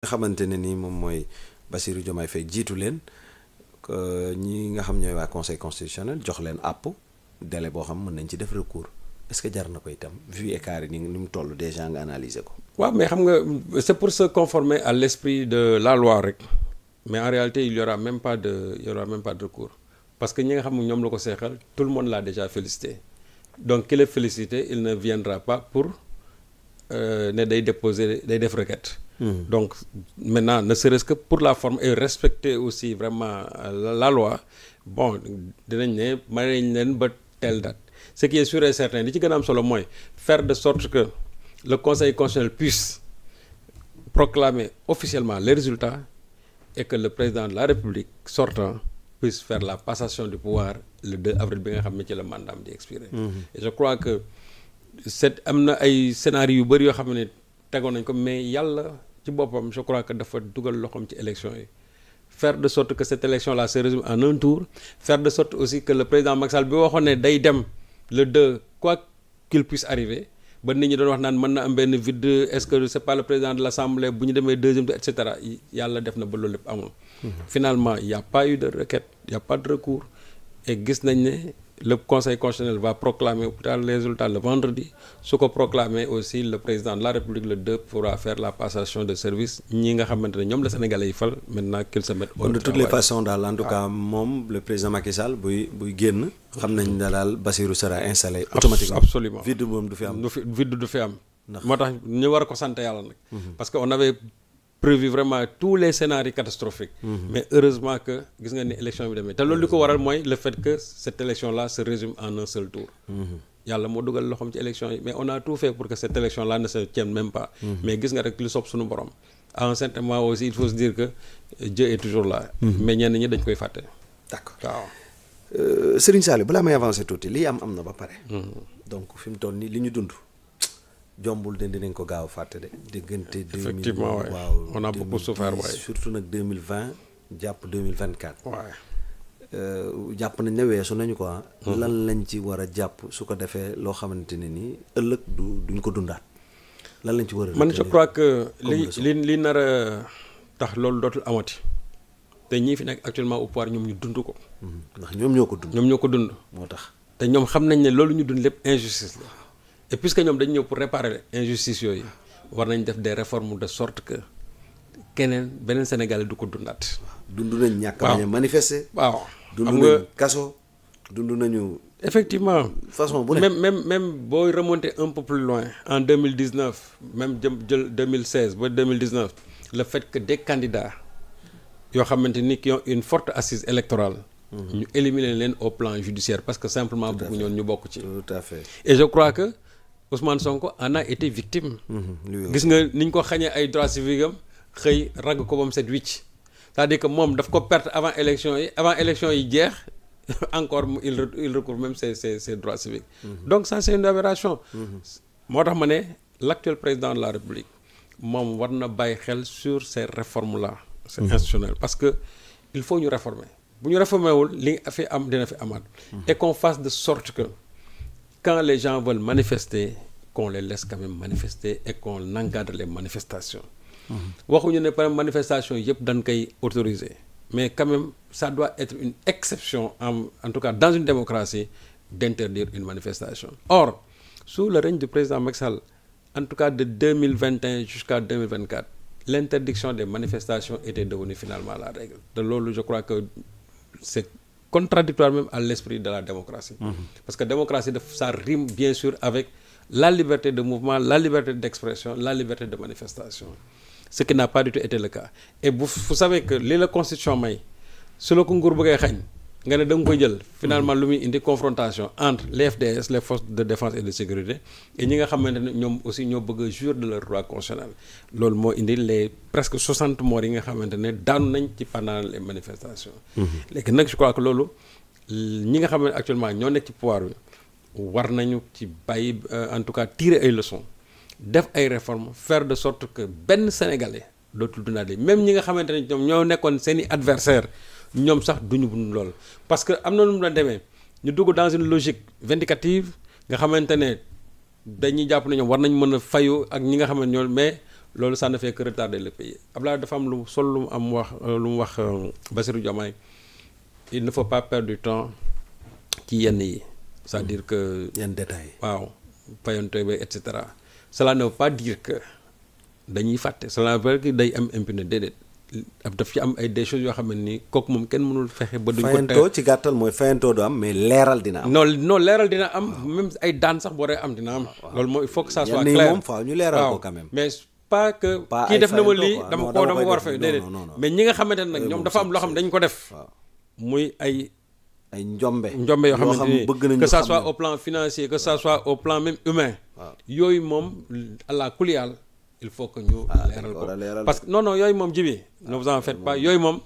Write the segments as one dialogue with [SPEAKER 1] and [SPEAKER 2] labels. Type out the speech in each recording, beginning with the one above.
[SPEAKER 1] nga xamante ne ni moom mooy Bassirou Diomaye Faye jiitu leen ñi nga xam ñooy waa conseil constitutionnel jox leen àpp délai boo xam mën nañ ci def recours est-ce que jar na ko itam vu écart ni mu toll déjà nga analyser ko.
[SPEAKER 2] waaw mais xam nga c'est pour se conformer à l'esprit de la loi rek mais en réalité il y aura même pas de recours parce que ñi nga xam ne ñoom la ko seexal tout le monde l'a déjà félicité donc ki la félicité il ne viendra pas pour ne day def requête. Donc maintenant ne serait-ce que pour la forme et respecter aussi vraiment la loi bon dinañ ne may nañ leen ba telle date ce qui est sûr et certain li ci gën a am solo mooy faire de sorte que le conseil constitutionnel puisse proclamer officiellement les résultats et que le président de la République sortant puisse faire la passation du pouvoir le 2 avril bi nga xam ne ci la mandat di expirer. Et je crois que am na ay scénario yu bëri yoo xam ne tegoon nañ ko mais yàlla ci boppam je crois que dafa dugal loxoom ci élection yi faire de sorte que cette élection là se résume en un tour faire de sorte aussi que le président Macky Sall bi waxoon ne day dem le 2 quoi qu'il puisse arriver ba nit ñi doon wax naan mën na am benn vide est-ce que c'est pas le président de l'Assemblée bu ñu demee deuxième tour et cetera yàlla def na ba loolu lépp amul. Finalement il y a pas eu de requête il y a pas de recours et gis nañ ne le conseil constitutionnel va proclamer les résultats le vendredi su ko proclamer aussi le président de la République le 2 pourra faire la passation de service ñi nga xamante ne ñoom la Sénégalais yi fal maintenant qu'ils se mettent au travail.
[SPEAKER 1] De toutes les façons daal en tout cas moom le président Macky Sall buy génn xam nañ ne daal Bassirou sera installé automatiquement.
[SPEAKER 2] Absolument
[SPEAKER 1] vide moom du fi am.
[SPEAKER 2] vide du fi am. moo tax ñu war a ko sant yàlla nag. parce que on avait prévu vraiment tous les scénarios catastrophiques. Mais heureusement que gis nga ni élection bi demee te loolu li ko waral mooy le fait que cette élection là se résume en un seul tour. yàlla moo dugal loxoom ci élection yi mais on a tout fait pour que cette élection là ne se tienne même pas. Mais gis nga rek li sopp suñu borom. à un certain moment aussi il faut se dire que Dieu est toujours là. mais ñenn ñi dañ koy fàtte.
[SPEAKER 1] d'accord
[SPEAKER 2] waaw.
[SPEAKER 1] Serigne Saliou balaa may avancer tuuti lii am na ba pare. donc fi mu toll nii li ñu dund. jombul de dinañ ko gaaw fàtte de diggante.
[SPEAKER 2] effectivement waay
[SPEAKER 1] waaw
[SPEAKER 2] on a beaucoup souffert waay
[SPEAKER 1] surtout nag 2020 jàpp 2024.
[SPEAKER 2] waay.
[SPEAKER 1] jàpp nañ ne weesu nañu quoi. lan lañ ci war a jàpp su ko defee loo xamante ne nii ëllëg duñ ko dundaat lan lañ ci war a.
[SPEAKER 2] man je crois que li nar a tax loolu dootul amati te ñii fi nekk actuellement au pouvoir ñoom ñu dund ko.
[SPEAKER 1] ndax ñoom ñoo ko dund.
[SPEAKER 2] ñoom ñoo ko dund.
[SPEAKER 1] moo tax
[SPEAKER 2] te ñoom xam nañ ne loolu ñu dund lépp injustice la. et puisque ñoom dañu ñëw pour réparer injustice yooyu war nañ def des réformes de sorte que beneen Sénégalais du ko dundaat.
[SPEAKER 1] dund nañ ñàkk bañ a manifester.
[SPEAKER 2] waaw
[SPEAKER 1] dund nañ kaso dund nañu.
[SPEAKER 2] effectivement
[SPEAKER 1] façon bu ne.
[SPEAKER 2] même booy remonter un peu plus loin en 2019 même jël 2016 ba 2019 le fait que des candidats yoo xamante ni qui ont une forte assise électorale. ñu éliminer leen au plan judiciaire parce que simplement bëgg ñoon ñu bokk ci.
[SPEAKER 1] tout à fait.
[SPEAKER 2] et je crois que Ousmane Sonko en a été victime. gis nga niñ ko xañee ay droits civiques am xëy ragg ko ba mu set wicc c'est-à-dire que moom daf ko perte avant élection yi jeex encore il recourt même ses droits civiques. Donc ça c'est une aberration. moo tax ma ne l'actuel président de la République moom war na bàyyi xel sur ces réformes là. c'est institutionnel parce que il faut ñu réformer. bu ñu réformé wul li fi am dina fi amaat. et qu'on fasse de sorte que quand les gens veulent manifester qu'on les laisse quand même manifester et qu'on encadre les manifestations. waxuñu ne par exemple manifestation yëpp dañ koy autoriser mais quand même ça doit être une exception en tout cas dans une démocratie d'interdire une manifestation. Or sous le règne du président Macky Sall en tout cas de 2021 jusqu'à 2024 l'interdiction des manifestations était devenue finalement la règle de loolu je crois que c'est contradictoire même à l'esprit de la démocratie. Parce que démocratie ça rime bien sûr avec la liberté de mouvement, la liberté d'expression, la liberté de manifestation. Ce qui n'a pas du tout été le cas. Et vous savez que li la constitution may su la ko nguur bëggee xañ nga ne da nga koy jël finalement lu muy indi confrontation entre les FDS les forces de défense et de sécurité et ñi nga xamante ne ñoom aussi ñoo bëgg a jouir de leur droit constitutionnel. Loolu moo indi les presque 60 morts yi nga xamante ne daanu nañ ci pendant les manifestations. Léegi nag je crois que loolu ñi nga xam ne actuellement ñoo nekk ci pouvoir bi war nañu ci bàyyi en tout cas tirer ay leçons def ay réformes faire de sorte que benn Sénégalais dootul dundaat li même ñi nga xamante ne ñoom ñoo nekkoon seeni adversaires ñoom sax duñu bund lool parce que am na lu mu la demee ñu dugg dans une logique vindicative nga xamante ne dañuy jàpp ne ñoom war nañ mën a fayu ak ñi nga xam ne ñoom mais loolu ça ne fait que retarder le pays. Abdoulaye dafa am lu mu am wax lu mu wax Bassirou Diomaye, il ne faut pas perdre du temps ci yenn yi, c'est-à-dire que
[SPEAKER 1] yenn détails
[SPEAKER 2] waaw fayonte ba et cetera. Cela ne veut pas dire que dañuy fàtte, cela veut dire que day am impunité, déedéet daf ci am ay des choses yoo xam ne nii kooku moom kenn mënul fexe ba duñ ko
[SPEAKER 1] fayantoo ci gàttal mooy fayantoo du am mais leeral dina am.
[SPEAKER 2] non leeral dina am, même ay daan sax boo dee am dina am. loolu mooy il faut que ça soit clair
[SPEAKER 1] moom faaw ñu leeral ko quand même.
[SPEAKER 2] mais pas que kii def na ma lii dama ko war a fay déedéet mais ñi nga xamante ne nag ñoom dafa am loo xam ne dañ ko def muy ay njombe yoo xamante ni que ça soit au plan financier que ça soit au plan même humain yooyu moom àla kuliyal il faut que ñu leeral ko parce que non yooyu moom jibi ne vous en faites pas yooyu moom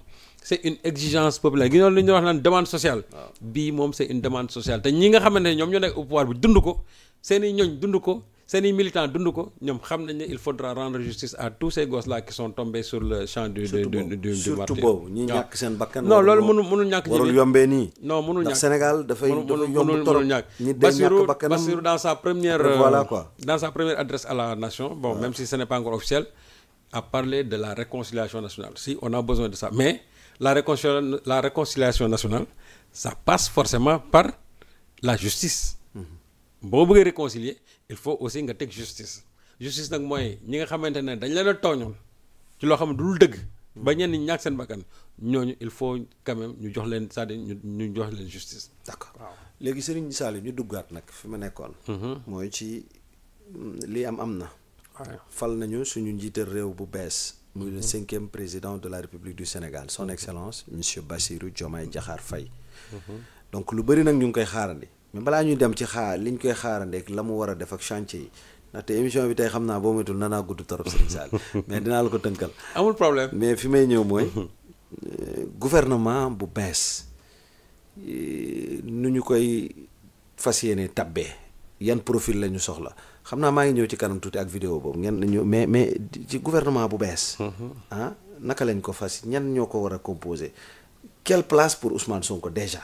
[SPEAKER 2] c'est une exigence populaire gi noonu li ñuy wax naan demande sociale bii moom c'est une demande sociale te ñi nga xamante ne ñoom ñoo nekk au pouvoir bi dund ko seeni ñooñ dund ko seeni militants dund ko ñoom xam nañ ne il faudra rendre justice à tous ces gosses là qui sont tombés sur le champ du martyre.
[SPEAKER 1] surtout boobu ñi ñàkk seen bakkan.
[SPEAKER 2] non loolu mënul ñàkk.
[SPEAKER 1] warul yombee nii.
[SPEAKER 2] non mënul ñàkk
[SPEAKER 1] ndax Sénégal dafa yomb trop. nit day ñàkk bakkanam
[SPEAKER 2] Bassirou dans sa première
[SPEAKER 1] voilà quoi.
[SPEAKER 2] dans sa première adresse à la nation bon même si ce n'est pas encore officiel a parlé de la réconciliation nationale si on a besoin de ça mais la réconciliation nationale ça passe forcément par la justice. boo bëggee réconcilier il faut aussi nga teg justice nag mooy ñi nga xamante ne dañ leen a tooñoon ci loo xam ne dul dëgg ba ñenn ñi ñàkk seen bakkan ñooñu il faut quand même ñu jox leen c'est-à-dire ñu jox leen justice.
[SPEAKER 1] d'accord waaw léegi Serigne Saliou ñu duggaat nag fi ma nekkoon. mooy ci li am na. fal nañu suñu njiital réew bu bees. muy le 5e président de la République du Sénégal son excellence monsieur Bassirou Diomaye Diakhar Faye. donc lu bëri nag ñu ngi koy xaarandi. mais balaa ñuy dem ci liñ koy xaarandeek la mu war a def ak chantier yi ndaxte émission bi tey xam naa boo moytul nanaa gudd torop Serigne Saliou mais dinaa la ko tënkal.
[SPEAKER 2] amul problème
[SPEAKER 1] mais fi may ñëw mooy gouvernement bu bees nu ñu koy fas yéene tabbee yan profil la ñu soxla xam naa maa ngi ñëw ci kanam tuuti ak vidéo boobu ngeen ñëw mais ci gouvernement bu bees. naka lañ ko fas ñan ñoo ko war a composer quelle place pour Ousmane Sonko déjà.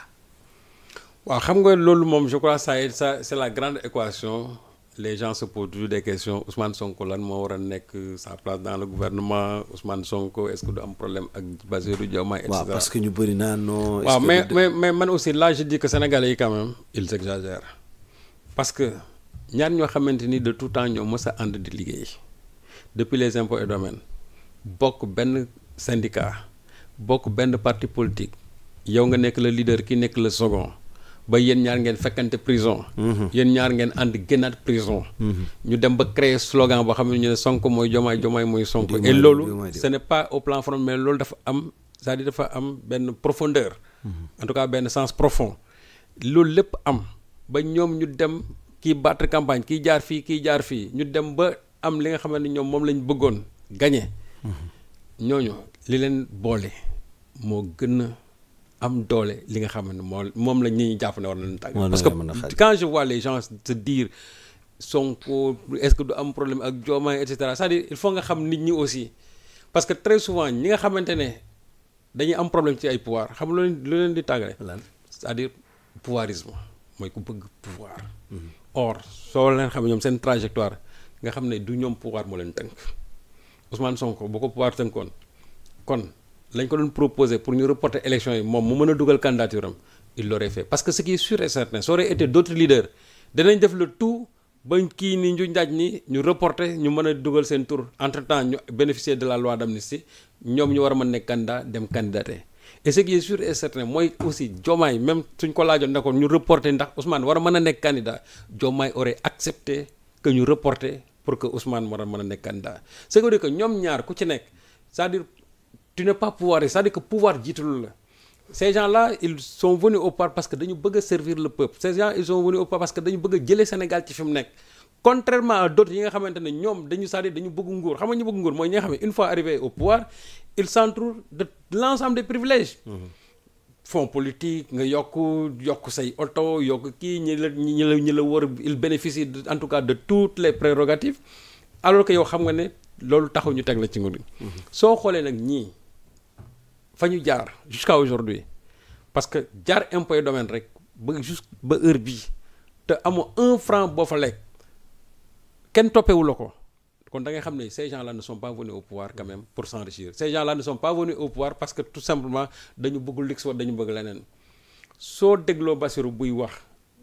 [SPEAKER 2] waaw xam nga loolu moom je crois ça c'est la grande équation les gens se posent toujours des questions Ousmane Sonko lan moo war a nekk sa place dans le gouvernement Ousmane Sonko est-ce que du am problème ak Bassirou Diomaye et cetera.
[SPEAKER 1] waaw parce que ñu bëri naa non.
[SPEAKER 2] waaw mais man aussi là je dis que Sénégalais yi quand même ils exagèrent parce que ñaar ñoo xamante ni de tout temps ñoo mës a ànd di liggéey depuis les impôts et domaines bokk benn syndicat bokk benn parti politique yow nga nekk le leader ki nekk le second. ba yéen ñaar ngeen fekkante prison. yéen ñaar ngeen ànd génnaat prison. ñu dem ba créer slogan boo xam ne ñu ne Sonko mooy Diomaye Diomaye mooy Sonko. et loolu ce n'est pas au plan formel mais loolu dafa am c'est-à-dire dafa am benn profondeur. en tout cas benn sens profond. loolu lépp am ba ñoom ñu dem kii battre campagne kii jaar fii ñu dem ba am li nga xamante ni ñoom moom lañ bëggoon gagner. ñooñu li leen boole moo gën a am doole li nga xam ne moom la ñuy jàpp ne war nañu tàgg parce que quand je vois les gens se dire Sonko est-ce que du am problème ak Diomaye et cetera c'est-à-dire il faut nga xam nit ñi aussi parce que très souvent ñi nga xamante ne dañuy am problème ci ay pouvoir xam lu leen di tàggale c'est-à-dire pouvoirisme mooy ku bëgg pouvoir or soo leen xam ñoom seen trajectoire nga xam ne du ñoom pouvoir moo leen tënk Ousmane Sonko boo ko pouvoir tënkoon kon lañ ko doon proposé pour ñu reporter élection yi moom mu mën a dugal candidature am il l'aurait fait parce que ce qui est sûr et certain ça aurait été d'autres leaders danañ def le tout ba kii ni ñu njaaj ni ñu reporter ñu mën a dugal seen tour entre temps ñu bénéficier de la loi d'amnistie ñoom ñu war a mën nekk candidat dem candidater et ce qui est sûr et certain mooy aussi Diomaye même suñ ko laajoon ne ko ñu reporter ndax Ousmane war a mën a nekk candidat Diomaye aurait accepté que ñu reporter pour que Ousmane war a mën a nekk candidat ce qui veut dire que ñoom ñaar ku ci nekk c'est-à-dire tu n'es pas pouvoir c'est-à-dire que pouvoir jiitalul la ces gens-là ils sont venus au pouvoir parce que dañu bëgg a servir le peuple ces gens ils sont venus au pouvoir parce que dañu bëgg a jëlee Sénégal ci fi mu nekk contrairement à d'autres yi nga xamante ne ñoom dañu c'est-à-dire dañu bëgg nguur xam nga ñu bëgg nguur mooy ñi nga xam ne une fois arrivé au pouvoir ils s'entourent de l'ensemble des privilèges fonds politique nga yokk say oto yokk kii ñi la wër il bénéficie en tout cas de toutes les prérogatives alors que yow xam nga ne loolu taxul ñu teg la ci nguur gi soo xoolee nag ñii fa ñu jaar jusqu'à aujourd'hui parce que jaar impôt et domaine rek ba heure bii te amoo 1 franc boo fa lekk kenn toppewu la ko kon da ngay xam ne ces gens-là ne sont pas venus au pouvoir quand même pour s'enrichir ces gens-là ne sont pas venus au pouvoir parce que tout simplement dañu bëgg luxe wala dañu bëgg leneen soo dégloo Bassirou buy wax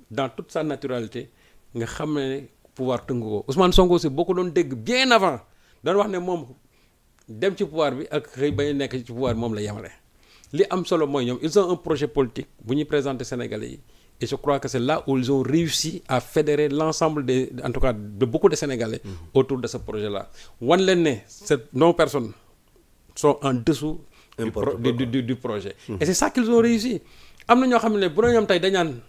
[SPEAKER 2] dans toute sa naturalité nga xam ne pouvoir tëngu ko Ousmane Sonko aussi boo ko doon dégg bien avant doon wax ne moom dem ci pouvoir bi ak xëy bañ nekk ci pouvoir bi moom la yemale li am solo mooy ñoom ils ont un projet politique bu ñuy présenter Sénégalais yi et je crois que c'est là où ils ont réussi à fédérer l'ensemble en tout cas de beaucoup de Sénégalais autour de ce projet-là wan leen ne nos personnes sont en dessous du projet et c'est ça qu'ils ont réussi am na ñoo xam ne bu doon ñoom tey dañaan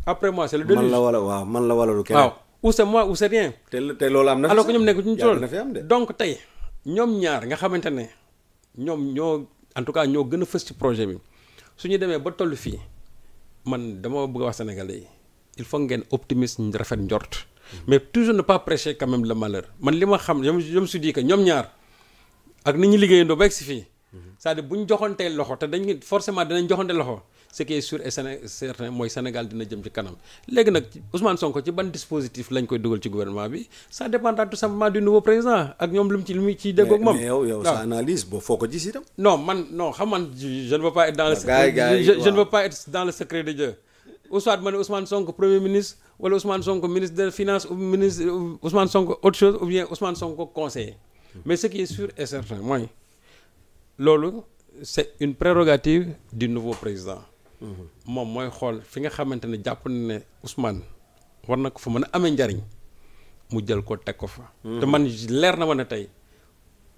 [SPEAKER 2] après moi c'est le déluge
[SPEAKER 1] man la wala lu keneen
[SPEAKER 2] waaw ou c'est moi ou c'est rien
[SPEAKER 1] te loolu am na
[SPEAKER 2] alors que ñoom nekk ñu tool
[SPEAKER 1] de
[SPEAKER 2] donc tey ñoom ñaar nga xamante ne ñoom ñoo en tout cas ñoo gën a fës ci projet bi su ñu demee ba toll fii man dama bëgg a wax Sénégalais yi il faut ngeen optimiste ñu rafet njort mais toujours ne pas prêcher quand même le malheur man li ma xam je me suis dit que ñoom ñaar ak ni ñu liggéeyandoo ba egg si fii c'est-à-dire bu ñu joxantee loxo te dañ forcément dinañ joxante loxo ce qui est sûr et certain mooy Sénégal dina jëm ci kanam léegi nag Ousmane Sonko ci ban dispositif lañ koy dugal ci gouvernement bi ça dépendra tout simplement du nouveau président ak ñoom lu mu ciy déggoog moom.
[SPEAKER 1] mais yow sa analyse boo foo ko gis itam.
[SPEAKER 2] non xam man je ne veux pas être dans le je ne veux pas être dans le secret de Dieu. ou soit ma ne Ousmane Sonko premier ministre wala Ousmane Sonko ministre des finances ou ministre Ousmane Sonko autre chose ou bien Ousmane Sonko conseiller mais ce qui est sûr et certain mooy loolu c'est une prérogative du nouveau président. moom mooy xool fi nga xamante ne jàpp na ne Ousmane war na ko fa mën a amee njariñ mu jël ko teg ko fa. te man leer na ma ne tey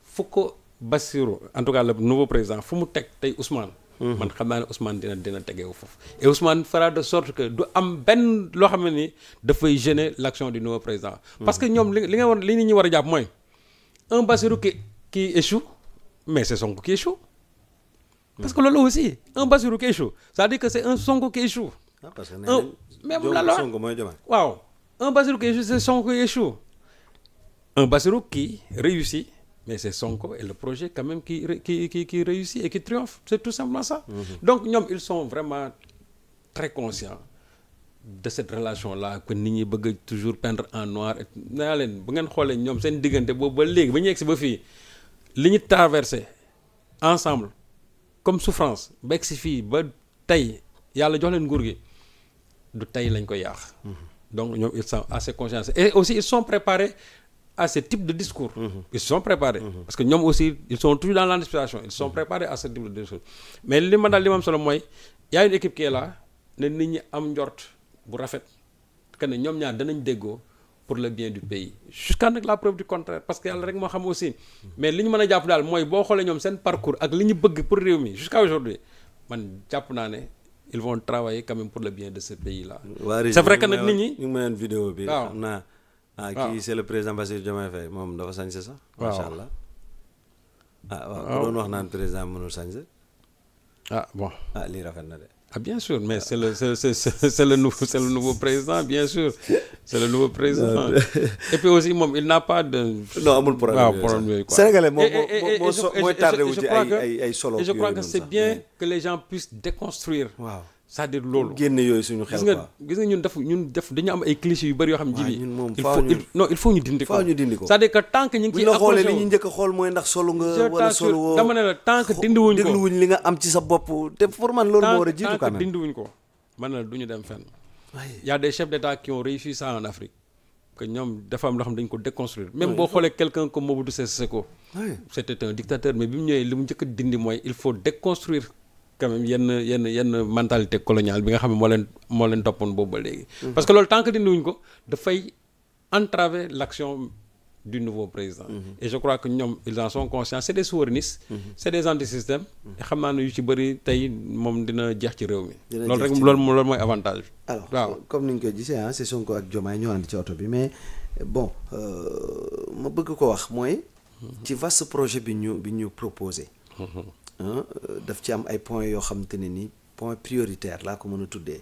[SPEAKER 2] fu ko Bassirou en tout cas le nouveau président fu mu teg tey Ousmane. man xam naa ne Ousmane dina tegeewu foofu. et Ousmane fera de sorte que du am benn loo xam ne ni dafay gêner l'action du nouveau président. parce que ñoom li nit ñi war a jàpp mooy un Bassirou qui échoue mais c'est Sonko qui échoue. parce que loolu aussi un Bassirou qui échoue c'est-à-dire que c'est un Sonko qui échoue.
[SPEAKER 1] parce que
[SPEAKER 2] même la
[SPEAKER 1] Sonko mooy Diomaye.
[SPEAKER 2] waaw un Bassirou qui échoue c'est Sonko qui échoue. un Bassirou qui réussit mais c'est Sonko et le projet quand même qui réussit et qui triomphe c'est tout simplement ça. donc ñoom ils sont vraiment très conscients de cette relation là que nit ñi bëgg toujours peindre en noir et naa leen bu ngeen xoolee ñoom seen diggante boobu ba léegi ba ñu egsi ba fii li ñu traversé ensemble. comme souffrance beeg si fii ba tey yàlla jox leen nguur gi du tey lañ koy yaax donc ñoom ils sont assez conscients et aussi ils sont préparés à ce type de discours. Ils sont préparés parce que ñoom aussi ils sont toujours dans l'anticipation ils sont préparés à ce type de discours mais li ma daal li ma am solo mooy y a une équipe qui est là ne nit ñi am njort bu rafet que ne ñoom ñaar danañ déggoo pour le bien du pays jusqu'à nag la preuve du contraire parce que yàlla rek moo xam aussi mais li ñu mën a jàpp daal mooy boo xoolee ñoom seen parcours ak li ñu bëgg pour réew mi jusqu'à aujourd'hui man jàpp naa ne ils vont travailler quand même pour le bien de ce pays là. c'est vrai que nag nit ñi
[SPEAKER 1] ñu ngi mayoon vidéo bi.
[SPEAKER 2] waaw
[SPEAKER 1] xam naa kii c'est le président Bassirou Diomaye Faye moom dafa sañse sax.
[SPEAKER 2] waaw
[SPEAKER 1] macha allah. waaw ku doon wax naan président mënul sañse.
[SPEAKER 2] bon.
[SPEAKER 1] lii rafet na de.
[SPEAKER 2] bien sûr mais c'est le nouveau président bien sûr c'est le nouveau président et puis aussi moom il n'a pas de.
[SPEAKER 1] non amul problème
[SPEAKER 2] yooyu quoi.
[SPEAKER 1] Sénégalais mooy tardé wu ci ay solo.
[SPEAKER 2] et je crois que c'est bien que les gens puissent déconstruire.
[SPEAKER 1] waaw
[SPEAKER 2] c'est-à-dire loolu.
[SPEAKER 1] génne yooyu suñu xel quoi.
[SPEAKER 2] gis nga ñun dañu am ay clichés yu bëri yoo xam ne.
[SPEAKER 1] ñun moom
[SPEAKER 2] il faut ñu dindi ko.
[SPEAKER 1] faaw ñu dindi ko
[SPEAKER 2] c'est-à-dire que tant que ñu ngi ciy
[SPEAKER 1] accroché xoolee li ñu njëkk a xool mooy ndax solo nga. wala solo woo
[SPEAKER 2] dama ne la tant que dindiwuñ ko
[SPEAKER 1] dégluwuñ li nga am ci sa bopp te pour man loolu moo war a jiitu quand même.
[SPEAKER 2] tant que dindiwuñ ko man na du ñu dem fenn. y a des chefs d'État qui ont réussi ça en Afrique que ñoom dafa am loo xam dañ ko déconstruire. même boo xoolee quelqu'un comme Mobutu Sese Seko. c'était un dictateur mais bi mu ñëwee li mu njëkk a dindi mooy il faut déconstruire quand même yenn mentalité coloniale bi nga xam ne moo leen toppoon boobu ba léegi. parce que loolu tant que dindiwuñ ko dafay entraver l'action du nouveau président. Et je crois que ñoom ils en sont conscients c'est des souverainistes. C'est des antisystèmes. xam naa ne yu ci bëri tey moom dina jeex ci réew mi. loolu rek loolu mooy avantage.
[SPEAKER 1] alors
[SPEAKER 2] waaw
[SPEAKER 1] comme ni ñu koy gisee c'est Sonko ak Diomaye ñoo ànd ci oto bi mais bon ma bëgg ko wax mooy. ci vaste projet bi ñu proposé. daf ci am ay points yoo xamante ne ni point prioritaire laa ko mën a tuddee.